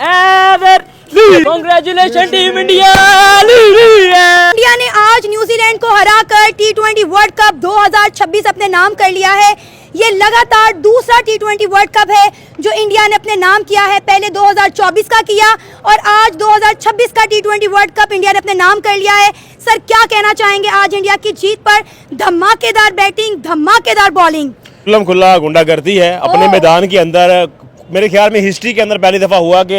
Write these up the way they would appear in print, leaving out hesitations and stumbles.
Ever. Congratulation team India. India ने आज New Zealand को हराकर T20 वर्ल्ड कप 2026 अपने नाम कर लिया है। ये लगातार दूसरा T20 वर्ल्ड कप है जो इंडिया ने अपने नाम किया है। पहले 2024 का किया और आज 2026 का T20 वर्ल्ड कप इंडिया ने अपने नाम कर लिया है। सर, क्या कहना चाहेंगे आज इंडिया की जीत पर? धमाकेदार बैटिंग, धमाकेदार बॉलिंग, खुल्लम खुल्ला गुंडागर्दी है अपने मैदान के अंदर। मेरे ख्याल में हिस्ट्री के अंदर पहली दफा हुआ कि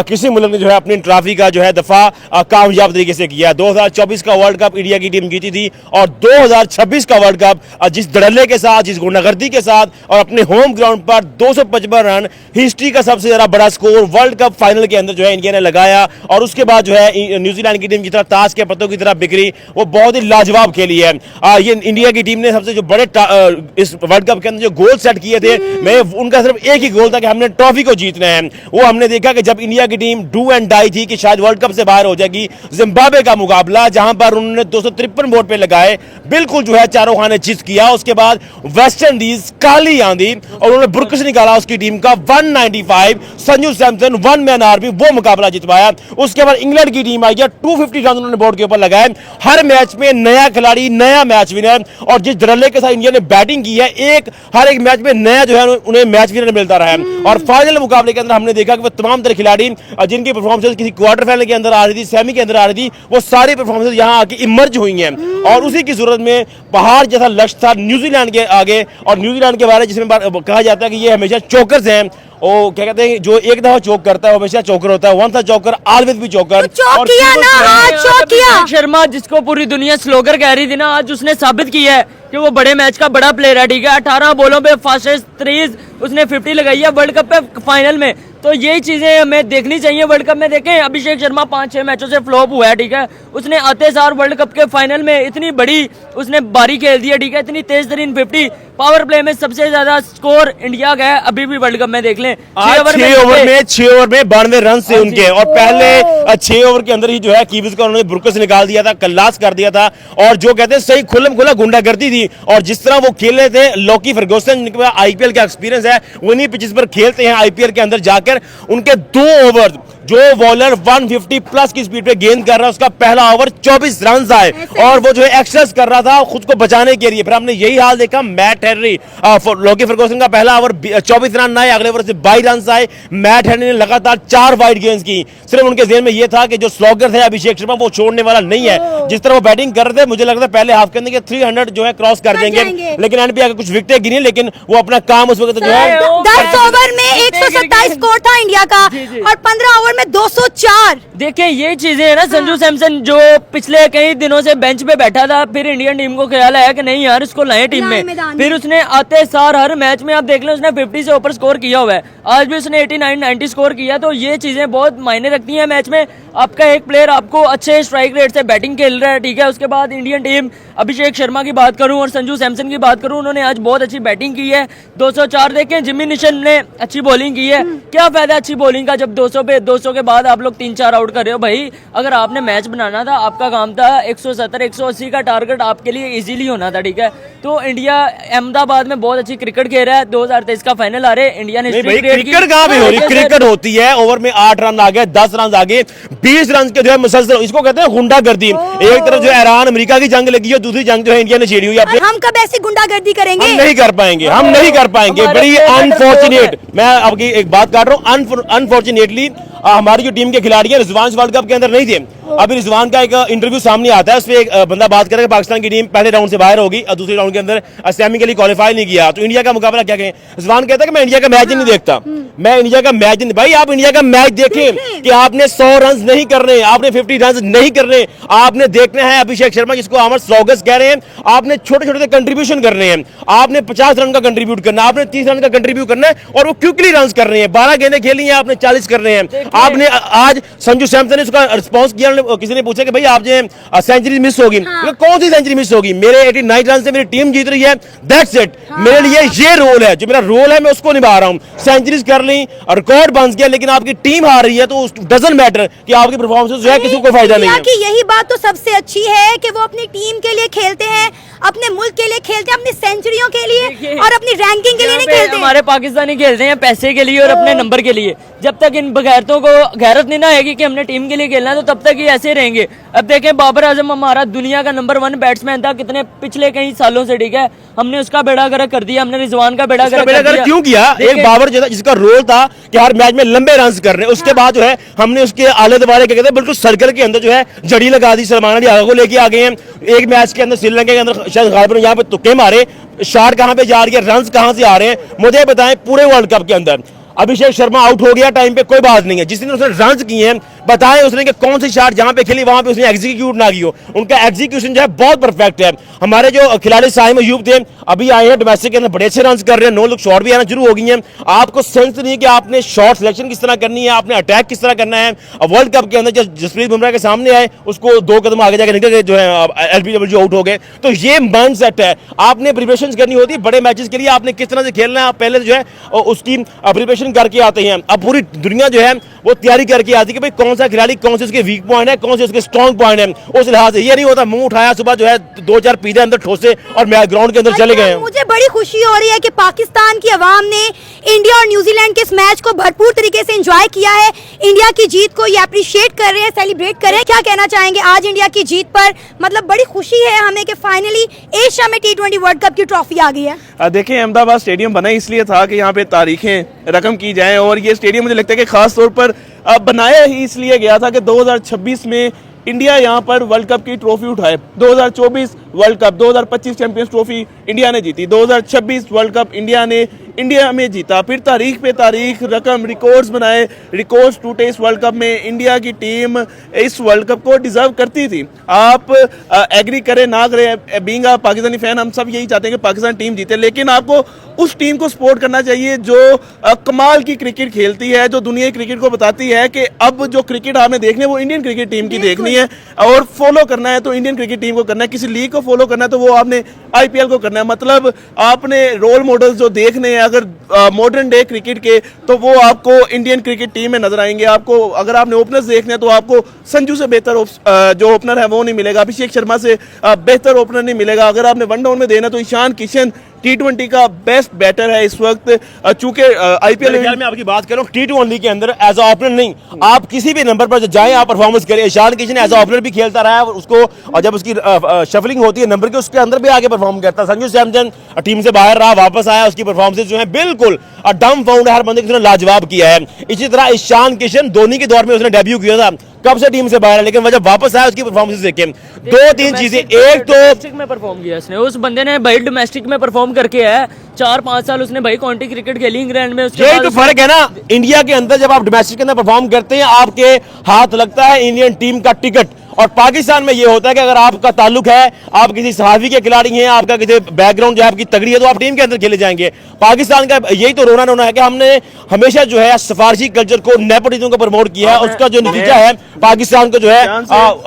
किसी मुल्क ने जो है अपनी ट्रॉफी का जो है दफा कामयाब तरीके से किया। 2024 का वर्ल्ड कप इंडिया की टीम जीती थी और 2026 का वर्ल्ड कप जिस धड़ल्ले के साथ, जिस गुंडागर्दी के साथ और अपने होम ग्राउंड पर 255 रन, हिस्ट्री का सबसे ज्यादा बड़ा स्कोर वर्ल्ड कप फाइनल के अंदर जो है इंडिया ने लगाया। और उसके बाद जो है न्यूजीलैंड की टीम जिस तरह ताश के पत्तों की तरह बिखरी, वो बहुत ही लाजवाब खेली है। ये इंडिया की टीम ने सबसे जो बड़े इस वर्ल्ड कप के अंदर जो गोल सेट किए थे, मैं उनका सिर्फ एक ही गोल था कि हमने ट्रॉफी को जीतना है। वो हमने देखा कि जब इंडिया की टीम डू एंड डाई थी कि शायद वर्ल्ड कप से बाहर हो जाएगी, जिम्बाब्वे का मुकाबला जहां पर उन्होंने 253 बोर्ड पे लगाए, बिल्कुल जो है चारों खाने चित किया। उसके बाद वेस्ट इंडीज काली आंधी और उन्होंने बुरकस निकाला उसकी टीम का 195, Sanju Samson one man army वो मुकाबला जितवाया। उसके बाद इंग्लैंड की टीम आई है, 250 रन उन्होंने बोर्ड के ऊपर लगाए। हर मैच में नया खिलाड़ी, नया मैच विनर, और जिस धड़ल्ले के साथ इंडिया ने बैटिंग की है, हर एक मैच में नया जो है उन्हें मैच विनर मिलता रहा है। और फाइनल मुकाबले के अंदर हमने देखा कि वो तमाम तरह खिलाड़ी जिनकी परफॉर्मेंस किसी क्वार्टर फाइनल के अंदर आ रही थी, सेमी के अंदर आ रही थी, वो सारी परफॉर्मेंस यहां आके इमर्ज हुई हैं। और उसी की सूरत में पहाड़ जैसा लक्ष्य था न्यूजीलैंड के आगे। और न्यूजीलैंड के बारे में जिसमें कहा जाता है कि ये हमेशा चोकर्स हैं, वो क्या कहते हैं, जो एक दफा चौक करता है हमेशा चौकर होता है। वन था चौकर, ऑलवेज भी चौकर। शर्मा जिसको पूरी दुनिया स्लोगर कह रही थी ना, आज उसने साबित किया है कि वो बड़े मैच का बड़ा प्लेयर है। ठीक है, 18 बॉलों पे फास्टेस्ट 3 उसने 50 लगाई है वर्ल्ड कप पे फाइनल में। तो यही चीजें हमें देखनी चाहिए वर्ल्ड कप में। देखें, अभिषेक शर्मा 5-6 मैचों से फ्लॉप हुआ है। ठीक है, उसने आते सार वर्ल्ड कप के फाइनल में इतनी बड़ी उसने बारी खेल दी है। ठीक है, इतनी तेज तरीन 50, पावर प्ले में सबसे ज्यादा स्कोर इंडिया का है अभी भी वर्ल्ड कप में। देख लें, 6 ओवर में 92 रन से उनके, और पहले 6 ओवर के अंदर ही जो है कीवीज को उन्होंने बुरकस निकाल दिया था, कल्लास कर दिया था। और जो कहते हैं सही खुल्लम खुला गुंडागर्दी थी। और जिस तरह वो खेल रहे थे, लॉकी फर्गूसन जिनके पास आईपीएल का एक्सपीरियंस है, उन्हीं पिचेस पर खेलते हैं आईपीएल के अंदर जाकर। उनके 2 ओवर जो बॉलर 150 प्लस की स्पीड पे गेंद कर रहा है, उसका पहला ओवर 24 रन आए और वो जो है एक्सेस कर रहा था खुद को बचाने के लिए। फिर हमने यही हाल देखा मैट हेनरी, लॉकी फर्गूसन का पहला ओवर 24 रन आए, अगले ओवर से 22 रन आए। मैट हेनरी ने लगातार 4 वाइड गेंद की। सिर्फ उनके ज़हन में यह था कि जो स्लॉगर थे अभिषेक शर्मा, वो छोड़ने वाला नहीं है। जिस तरह वो बैटिंग कर रहे थे, मुझे लगता है पहले हाफ के अंदर के 300 जो है क्रॉस कर देंगे, लेकिन एंड पे आगे कुछ विकेटें गिनी, लेकिन वो अपना काम उस वक्त जो है 10 ओवर में 127 स्कोर था इंडिया का और 15 ओवर में 204। देखिए, ये चीजें है ना, संजू सैमसन जो पिछले कई दिनों से बेंच पे बैठा था, फिर इंडियन टीम को ख्याल आया कि नहीं यार, इसको लाएं टीम में। फिर उसने आते सार हर मैच में आप देख लें उसने 50 से ऊपर स्कोर किया हुआ है। आज भी उसने 89-90 स्कोर किया। तो ये चीजें बहुत मायने रखती हैं मैच में। आपका एक प्लेयर आपको अच्छे स्ट्राइक रेट से बैटिंग खेल रहा है। ठीक है, उसके बाद इंडियन टीम, अभिषेक शर्मा की बात करूं और संजू सैमसन की बात करूं, उन्होंने आज बहुत अच्छी बैटिंग की है। 204 देखें, जिमी निशन ने अच्छी बॉलिंग की है। क्या फायदा अच्छी बॉलिंग का जब 200 के बाद आप लोग 3-4 आउट कर रहे हो। भाई, अगर आपने मैच बनाना था, आपका काम था 170-180 का टारगेट आपके लिए इजीली होना था। ठीक है, तो इंडिया अहमदाबाद में बहुत अच्छी क्रिकेट खेल रहा है। 2023 का फाइनल आ रहे, इंडिया ने क्रिकेट कहां पे हो रही, क्रिकेट होती है। ओवर में 8 रन आ गए, 10 रन आ गए, 20 रन के जो है मुसलसल, इसको कहते हैं गुंडागर्दी। एक तरफ जो है ईरान अमेरिका की जंग लगी है, दूसरी जंग जो है इंडिया ने छेड़ी हुई है। हम कब ऐसी गुंडागर्दी करेंगे? हम नहीं कर पाएंगे, हम नहीं कर पाएंगे। बड़ी अनफॉर्चुनेट, मैं आपकी एक बात कर रहा हूँ, अनफॉर्चुनेटली हमारी जो टीम के खिलाड़ी हैं रिजवान वर्ल्ड कप के अंदर नहीं थे। अभी रिजवान का एक इंटरव्यू सामने आता है, उसमें एक बंदा बात करेगा पाकिस्तान की टीम पहले राउंड से बाहर होगी और दूसरे राउंड के अंदर सेमी के लिए क्वालिफाई नहीं किया, तो इंडिया का मुकाबला क्या कहें। रिजवान कहता है कि मैं इंडिया का मैच ही नहीं देखता, मैं इंडिया का मैच नहीं। भाई, आप इंडिया का मैच देखें कि आपने 100 रन नहीं करने, आपने 50 रन नहीं करने, आपने देखना है अभिषेक शर्मा जिसको आमर स्लोगस कह रहे हैं, आपने छोटे छोटे कंट्रीब्यूशन करने हैं। आपने 50 रन का कंट्रीब्यूट करना, आपने 30 रन का कंट्रीब्यूट करना है और वो क्विकली रन कर रहे हैं। 12 गेंदें खेली हैं, आपने 40 करने हैं। आपने आज संजू सैमसन ने उसका रिस्पॉन्स किया, किसी ने पूछा कि भाई आप जो सेंचुरी मिस होगी, कौन सी सेंचुरी मिस होगी, मेरे 89 रन से मेरी टीम जीत रही है, दैट्स इट। मेरे लिए ये रोल है, जो मेरा रोल है मैं उसको निभा रहा हूं। सेंचुरीज कर ली, रिकॉर्ड बन गया, लेकिन आपकी टीम हार रही है तो डजंट मैटर कि आपकी परफॉर्मेंस जो है किसी को फायदा नहीं है। यही बात तो सबसे अच्छी है कि वो अपनी टीम के लिए खेलते हैं, अपने मुल्क के लिए खेलते हैं, अपनी सेंचुरियों के लिए और अपनी रैंकिंग के लिए नहीं खेलते। हमारे पाकिस्तानी खेलते हैं पैसे के लिए और अपने नंबर के लिए। जब तक इन बगैरतों लोगों को गैरत नहीं ना आएगी कि हमने टीम के लिए खेलना है, तो तब तक ही ऐसे रहेंगे। अब देखें बाबर आजम हमारा दुनिया का नंबर 1 बैट्समैन था कितने पिछले कई सालों से, ठीक है, हमने उसका बेड़ा गर्क कर दिया, हमने रिजवान का बेड़ा गर्क कर दिया। क्यों किया? एक बाबर जो था जिसका रोल था कि हर मैच में लंबे रन कर रहे हैं, उसके बाद जो है हमने उसके आले दुबारे क्या कहते हैं बिल्कुल सर्कल के अंदर जो है जड़ी लगा दी। सलमान अली आगा को लेके आ गए हैं। एक मैच के अंदर श्रीलंका के अंदर शायद गालिबन यहाँ पे तुक्के मारे, शॉट कहां पे जा रही है, रन्स कहां से आ रहे हैं, मुझे बताएं पूरे वर्ल्ड कप के अंदर अभिषेक शर्मा आउट हो गया टाइम पे, कोई बात नहीं है, जिस दिन उसने रन्स किए हैं बताएं उसने कि कौन सी शॉट जहां पे खेली वहां पे उसने एग्जीक्यूट ना की हो। उनका एग्जीक्यूशन जो है बहुत परफेक्ट है। हमारे जो खिलाड़ी साहिम अयूब थे अभी आए हैं डोमेस्टिक के अंदर, बड़े अच्छे रन्स कर रहे हैं, 9 लोग शॉट भी आना शुरू हो गई हैं। आपको सेंस नहीं है कि आपने शॉट सिलेक्शन किस तरह करनी है, आपने अटैक किस तरह करना है। वर्ल्ड कप के अंदर जब जसप्रीत बुमराह के सामने आए उसको 2 कदम आगे जाके निकल गए जो है एलबीडब्ल्यू आउट हो गए। तो ये माइंड सेट है, आपने प्रिपरेशन करनी होती है बड़े मैचेस के लिए, आपने किस तरह से खेलना है आप पहले जो है उसकी प्रिपरेशन करके आते हैं। अब पूरी दुनिया जो है वो तैयारी करके आती है कि भाई कौन सा खिलाड़ी कौन से उसके वीक पॉइंट है, कौन से उसके स्ट्रॉन्ग पॉइंट है। उस लिहाज से ये नहीं होता मुंह उठाया सुबह जो है 2-4 पिज़्ज़ा अंदर ठोसे और ग्राउंड के अंदर चले गए। मुझे बड़ी खुशी हो रही है कि पाकिस्तान की आवाम ने इंडिया और न्यूजीलैंड के इस मैच को भरपूर तरीके से एंजॉय किया है। इंडिया की जीत को ये अप्रिशिएट कर रहे हैं, सेलिब्रेट कर रहे हैं। क्या कहना चाहेंगे आज इंडिया की जीत पर? मतलब बड़ी खुशी है हमें कि फाइनली एशिया में T20 वर्ल्ड कप की ट्रॉफी आ गई है। देखें अहमदाबाद स्टेडियम बना इसलिए था कि यहाँ पे तारीखें रकम की जाएं, और ये स्टेडियम मुझे लगता है कि खास तौर पर बनाया ही इसलिए गया था कि 2026 में इंडिया यहाँ पर वर्ल्ड कप की ट्रॉफी उठाए। 2024 world cup, 2025 champions trophy India ने जीती, 2026 वर्ल्ड कप इंडिया ने इंडिया में जीता। फिर तारीख पे तारीख रकम रिकॉर्ड्स बनाए, रिकॉर्ड्स टूटे। इस वर्ल्ड कप में इंडिया की टीम इस वर्ल्ड कप को डिजर्व करती थी। आप एग्री करें ना करें, बीइंग अ पाकिस्तानी फैन हम सब यही चाहते हैं कि पाकिस्तान टीम जीते, लेकिन आपको उस टीम को सपोर्ट करना चाहिए जो कमाल की क्रिकेट खेलती है, जो दुनिया की क्रिकेट को बताती है कि अब जो क्रिकेट आपने देखनी है वो इंडियन क्रिकेट टीम की देखनी है, और फॉलो करना है तो इंडियन क्रिकेट टीम को करना है। किसी लीग को फॉलो करना है तो वो आपने आईपीएल को करना है। मतलब आपने रोल मॉडल्स जो देखने हैं अगर मॉडर्न डे क्रिकेट के, तो वो आपको इंडियन क्रिकेट टीम में नजर आएंगे। आपको अगर आपने ओपनर्स देखने हैं तो आपको संजू से बेहतर जो ओपनर है वो नहीं मिलेगा, अभिषेक शर्मा से बेहतर ओपनर नहीं मिलेगा। अगर आपने वन डाउन में देना तो ईशान किशन T20 का बेस्ट बैटर है इस वक्त, चूंकि आईपीएल में आपकी बात करूं T20 के अंदर एज अ ओपनर नहीं, आप किसी भी नंबर पर जाएं आप परफॉर्मेंस करें। Ishan Kishan as a opener भी खेलता रहा है उसको, और जब उसकी शफलिंग होती है नंबर की उसके अंदर भी आगे परफॉर्म करता है। संजू सैमसन टीम से बाहर रहा, वापस आया, उसकी परफॉर्मेंस जो है बिल्कुल डम फाउंड है, हर बंदे को लाजवाब किया है। इसी तरह ईशान किशन धोनी के दौर में उसने डेब्यू किया था, कब से टीम से बाहर है, लेकिन वह जब वापस आया उसकी परफॉर्मेंस देखें 2-3 चीजें। एक तो डोमेस्टिक में परफॉर्म किया उसने, उस बंदे ने भाई डोमेस्टिक में परफॉर्म करके है, 4-5 साल उसने भाई काउंटी क्रिकेट खेली इंग्लैंड में। यही तो फर्क है ना, इंडिया के अंदर जब आप डोमेस्टिक के अंदर परफॉर्म करते हैं आपके हाथ लगता है इंडियन टीम का टिकट, और पाकिस्तान में ये होता है कि अगर आपका ताल्लुक है, आप किसी सहाफी के खिलाड़ी हैं, आपका किसी बैकग्राउंड जो है आपकी तगड़ी है, तो आप टीम के अंदर खेले जाएंगे। पाकिस्तान का यही तो रोना रोना है कि हमने हमेशा जो है सिफारशी कल्चर को, नेपोटिज्म को प्रमोट किया है, उसका जो नतीजा है पाकिस्तान को जो है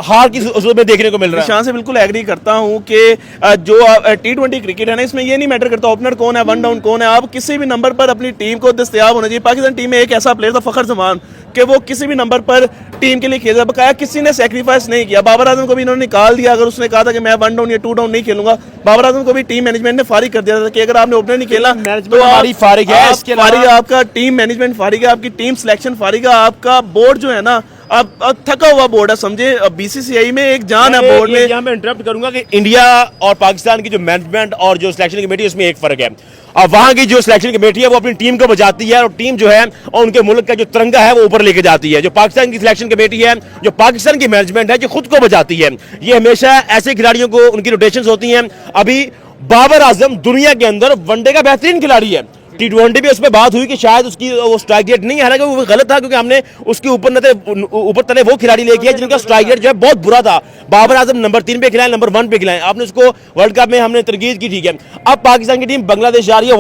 हार की सूरत में देखने को मिल रहा है। निशान से बिल्कुल एग्री करता हूं कि जो T20 क्रिकेट है ना, इसमें ये नहीं मैटर करता ओपनर कौन है, वन डाउन कौन है, आप किसी भी नंबर पर अपनी टीम को दस्तयाब होना चाहिए। पाकिस्तान टीम में एक ऐसा प्लेयर था फखर जमान कि वो किसी भी नंबर पर टीम के लिए खेला, बकाया किसी ने सेक्रीफाइस नहीं किया। बाबर आजम को भी इन्होंने निकाल दिया, अगर उसने कहा था कि मैं 1 डाउन या 2 डाउन नहीं खेलूंगा, बाबर आजम को भी टीम मैनेजमेंट ने फारिग कर दिया था कि अगर आपने ओपनर नहीं खेला तो हमारी फारिग है, इसके फारिग है, आपका टीम मैनेजमेंट फारिग है, आपकी टीम सिलेक्शन फारिग है, आपका बोर्ड जो है ना अब थका हुआ बोर्ड है, समझे। बीसीसीआई में एक जान है बोर्ड में। यहाँ मैं इंटरप्ट करूंगा कि इंडिया और पाकिस्तान की जो मैनेजमेंट और जो सिलेक्शन कमेटी है उसमें एक फर्क है। अब वहां की जो सिलेक्शन कमेटी है वो अपनी टीम को बचाती है, और टीम जो है और उनके मुल्क का जो तिरंगा है वो ऊपर लेके जाती है। जो पाकिस्तान की सिलेक्शन कमेटी है, जो पाकिस्तान की मैनेजमेंट है, जो खुद को बचाती है, ये हमेशा ऐसे खिलाड़ियों को उनकी रोटेशंस होती हैं। अभी बाबर आजम दुनिया के अंदर वनडे का बेहतरीन खिलाड़ी है, T20 भी उस पर बात हुई कि शायद उसकी वो स्ट्राइक रेट नहीं है, हालांकि वो गलत था क्योंकि हमने उसके ऊपर तले वो खिलाड़ी लेके आए जिनका स्ट्राइक रेट जो है बहुत बुरा था। बाबर आजम नंबर 3 पे खिलाए, नंबर 1 पे खिलाए, आपने उसको वर्ल्ड कप में हमने तरकीब की, ठीक है। अब पाकिस्तान की टीम बांग्लादेश जा रही है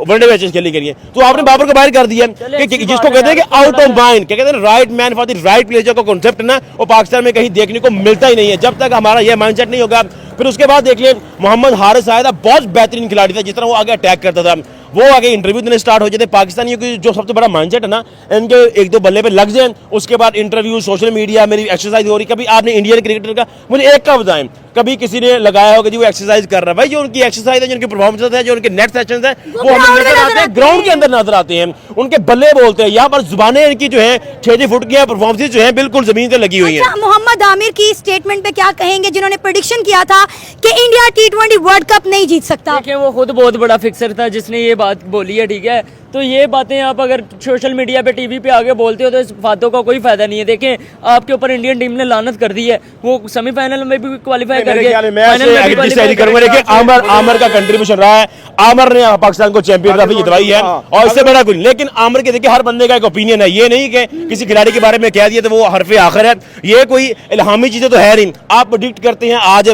वनडे मैचेस खेलने के लिए, तो आपने बाबर को बाहर कर दिया जिसको कहते हैं कि आउट ऑफ माइंड, क्या कहते हैं right man for the right place, का कॉन्सेप्ट ना वो पाकिस्तान में कहीं देखने को मिलता ही नहीं है। जब तक हमारा यह माइंडसेट नहीं होगा, फिर उसके बाद देख लिया मोहम्मद हारिस आया था, बहुत बेहतरीन खिलाड़ी था, जिस तरह वो आगे अटैक करता था, वो आगे इंटरव्यू देने स्टार्ट हो जाते। पाकिस्तानियों की जो सबसे बड़ा माइंडसेट है ना, इनके 1-2 बल्ले पे लग जाए, उसके बाद इंटरव्यू, सोशल मीडिया, मेरी एक्सरसाइज हो रही। कभी आपने इंडियन क्रिकेटर का मुझे एक का बताएं कभी किसी ने लगाया होगा जी वो एक्सरसाइज कर रहा है, भाई जो उनकी एक्सरसाइज है, जो उनकी परफॉर्मेंस है, जो उनके नेट सेशंस है, वो हमें नजर आते हैं, ग्राउंड के अंदर नजर आते हैं, उनके बल्ले बोलते हैं। यहाँ पर जुबानें इनकी जो है 6 फुट की परफॉर्मेंस जो है बिल्कुल जमीन पर लगी हुई है। अच्छा, मोहम्मद आमिर की स्टेटमेंट पे क्या कहेंगे, जिन्होंने प्रेडिक्शन किया था कि इंडिया T20 वर्ल्ड कप नहीं जीत सकता? देखिए वो खुद बहुत बड़ा फिक्सर था जिसने ये बात बोली है, ठीक है। तो ये बातें आप अगर सोशल मीडिया पे टीवी पे आगे बोलते हो तो इस बातों का कोई फायदा नहीं है। देखें आपके ऊपर इंडियन टीम ने लानत कर दी है, वो सेमीफाइनल में भी क्वालिफाई कर गए, फाइनल में भी क्वालिफाई करूंगा। देखिए आमिर का कंट्रीब्यूशन रहा है, आमिर ने पाकिस्तान को चैंपियन ट्रॉफी जितवाई है और इससे बड़ा कुछ। लेकिन आमिर के देखिए हर बंदे का एक ओपिनियन है, ये नहीं कि किसी खिलाड़ी के बारे में कह दिया तो वो हरफे आखिर है, ये कोई इल्हामी चीजें तो है नहीं। आप प्रेडिक्ट करते हैं आज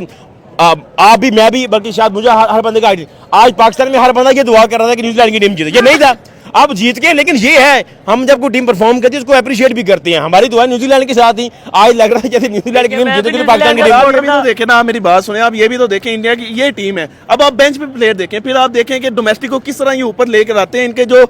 आप भी मैं भी, बल्कि शायद मुझे हर बंदे का आज पाकिस्तान में हर बंदा ये दुआ कर रहा था कि न्यूजीलैंड की टीम जीते, ये नहीं था, अब जीत के। लेकिन ये है हम जब कोई टीम परफॉर्म करती है उसको अप्रिशिएट भी करते हैं। हमारी दुआ न्यूजीलैंड के साथ ही आज लग रहा है जैसे न्यूजीलैंड की टीम जीतेगी तो पाकिस्तान की टीम। आप ये भी तो देखें ना, मेरी बात सुने, आप ये भी तो देखें इंडिया की ये टीम है। अब आप बेंच पे प्लेयर देखें, फिर आप देखें कि डोमेस्टिक को किस तरह ये ऊपर लेकर आते हैं। इनके जो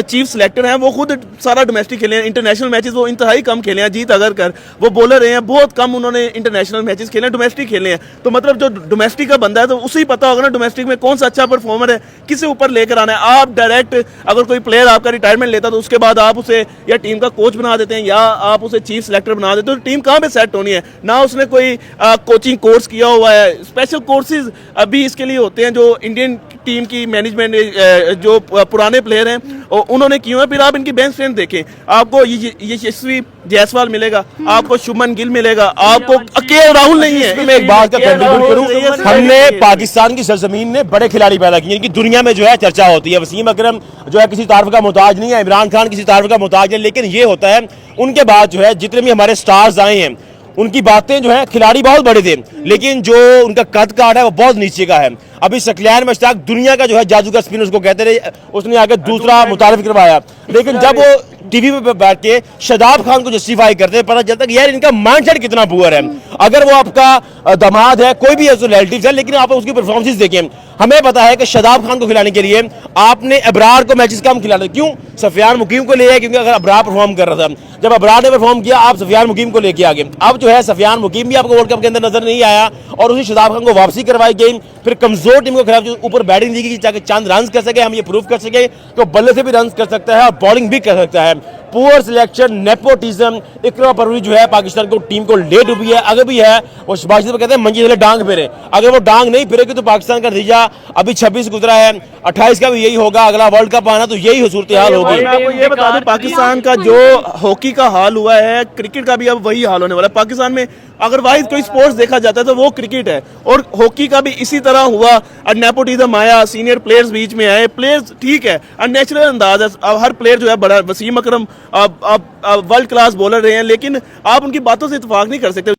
चीफ सिलेक्टर हैं वो खुद सारा डोमेस्टिक खेले हैं, इंटरनेशनल मैचेस वो इंतहाई कम खेले हैं। जीत अगर कर वो बॉलर हैं, बहुत कम उन्होंने इंटरनेशनल मैचेस खेले हैं, डोमेस्टिक खेले हैं। तो मतलब जो डोमेस्टिक का बंदा है तो उसे पता होगा ना डोमेस्टिक में कौन सा अच्छा परफॉर्मर है, किसे ऊपर लेकर आना है। आप डायरेक्ट अगर कोई प्लेयर आपका रिटायरमेंट लेता तो उसके बाद आप उसे या टीम का कोच बना देते हैं या आप उसे चीफ सिलेक्टर बना देते हो, तो टीम कहाँ पे सेट होनी है। ना उसने कोई कोचिंग कोर्स किया हुआ है, स्पेशल कोर्सेज अभी इसके लिए होते हैं जो इंडियन टीम की मैनेजमेंट जो पुराने प्लेयर हैं उन्होंने किए हैं। फिर आप इनकी बेंच स्ट्रेंथ देखें, आपको ये यशस्वी जायसवाल मिलेगा, आपको शुभमन गिल मिलेगा, आपको केएल राहुल नहीं है। मैं एक बात का कंट्रीब्यूट करूं, हमने पाकिस्तान की सरजमीन में बड़े खिलाड़ी पैदा किए इनकी दुनिया में जो है चर्चा होती है। वसीम अकरम जो है किसी तारीफ का मोहताज नहीं है, इमरान खान किसी तारीफ का मोहताज है, लेकिन ये होता है उनके बाद जो है जितने भी हमारे स्टार्स आए हैं उनकी बातें जो है, खिलाड़ी बहुत बड़े थे लेकिन जो उनका कद काट है वो बहुत नीचे का है। अभी सकलैन मश्ताक दुनिया का जो है जादूगर स्पिनर उसको कहते रहे, उसने आगे दूसरा मुतारिफ करवाया, लेकिन जब वो टीवी पे बैठ के शादाब खान को जस्टिफाई करते हैं पता चलता है कि यार इनका माइंडसेट कितना पुअर है। अगर वो आपका दामाद है, कोई भी रिलेटिव है, लेकिन आप उसकी परफॉर्मेंस देखें, हमें पता है कि शादाब खान को खिलाने के लिए आपने अबरार को मैचेस कम खिलाते। क्यों? सफियान मुकीम को ले आए, क्योंकि अगर अबरार परफॉर्म कर रहा था, जब अबरार ने परफॉर्म किया आप सफियान मुकीम को लेके आ गए। अब जो है सफियान मुकीम भी आपको वर्ल्ड कप के अंदर नजर नहीं आया और उसी शादाब खान को वापसी करवाई गई। फिर कमजोर टीम को खिलाफ जो ऊपर बैटिंग दी गई ताकि चंद रन कर सके, हम ये प्रूव कर सके कि बल्ले से भी रन कर सकता है और बॉलिंग भी कर सकता है। पुअर सिलेक्शन, नेपोटिज्म, इकरा परवरी जो है पाकिस्तान को टीम को ले डूबी है, अगर भी है वो शबाश पे कहते हैं मंजी थले डांग फेरे, अगर वो डांग नहीं फिरेगी तो पाकिस्तान का नतीजा अभी 26 गुजरा है, 28 का भी यही होगा, अगला वर्ल्ड कप आना तो यही सूरत हाल होगी। मैं आपको ये बता दूं पाकिस्तान का जो हॉकी का हाल हुआ है, क्रिकेट का भी अब वही हाल होने वाला है। पाकिस्तान में अगर वाहिद कोई स्पोर्ट्स देखा जाता है तो वो क्रिकेट है और हॉकी का भी इसी तरह हुआ। नेपोटिज्म आया, सीनियर प्लेयर्स बीच में आए, प्लेयर्स ठीक है अननेचुरल अंदाज है, अब हर प्लेयर जो है बड़ा, वसीम अकरम अब वर्ल्ड क्लास बॉलर रहे हैं, लेकिन आप उनकी बातों से इत्तेफाक नहीं कर सकते।